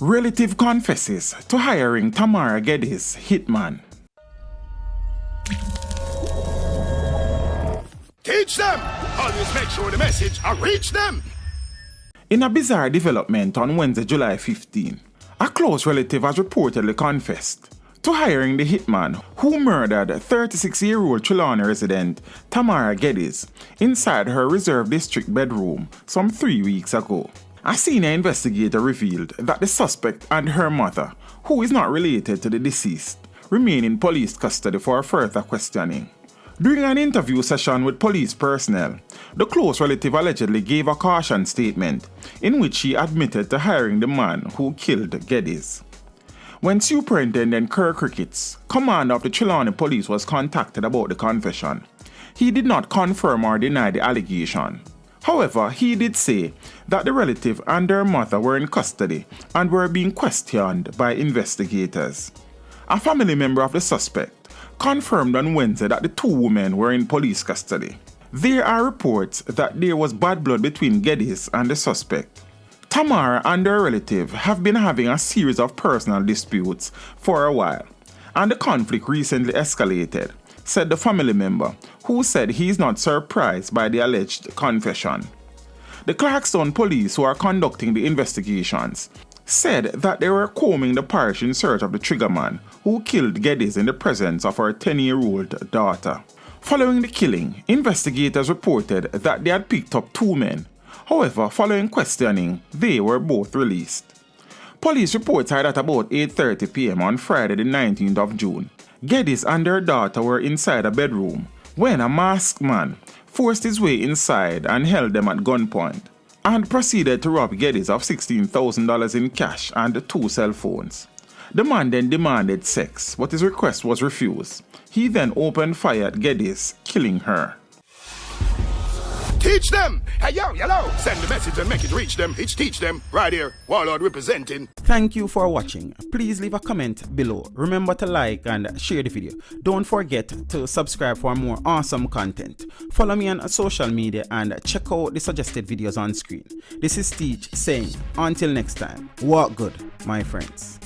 Relative confesses to hiring Tamara Geddes hitman. Teach them! Always make sure the message reach them! In a bizarre development on Wednesday, July 15, a close relative has reportedly confessed to hiring the hitman who murdered 36-year-old Trelawny resident Tamara Geddes inside her reserve district bedroom some 3 weeks ago. A senior investigator revealed that the suspect and her mother, who is not related to the deceased, remain in police custody for further questioning. During an interview session with police personnel, the close relative allegedly gave a caution statement in which he admitted to hiring the man who killed Geddes. When Superintendent Kirk Ricketts, commander of the Trelawny Police, was contacted about the confession, he did not confirm or deny the allegation. However, he did say that the relative and her mother were in custody and were being questioned by investigators. A family member of the suspect confirmed on Wednesday that the two women were in police custody. There are reports that there was bad blood between Geddes and the suspect. Tamara and her relative have been having a series of personal disputes for a while, and the conflict recently escalated, said the family member, who said he is not surprised by the alleged confession. The Clarkstown police, who are conducting the investigations, said that they were combing the parish in search of the triggerman who killed Geddes in the presence of her 10-year-old daughter. Following the killing, investigators reported that they had picked up two men. However, following questioning, they were both released. Police reports are that about 8:30 p.m. on Friday the 19th of June, Geddes and her daughter were inside a bedroom when a masked man forced his way inside and held them at gunpoint and proceeded to rob Geddes of $16,000 in cash and 2 cell phones. The man then demanded sex, but his request was refused. He then opened fire at Geddes, killing her. Teach them! Hey, yo, hello! Send the message and make it reach them. It's teach them. Right here, Warlord representing. Thank you for watching. Please leave a comment below. Remember to like and share the video. Don't forget to subscribe for more awesome content. Follow me on social media and check out the suggested videos on screen. This is Teach saying, until next time, walk good, my friends.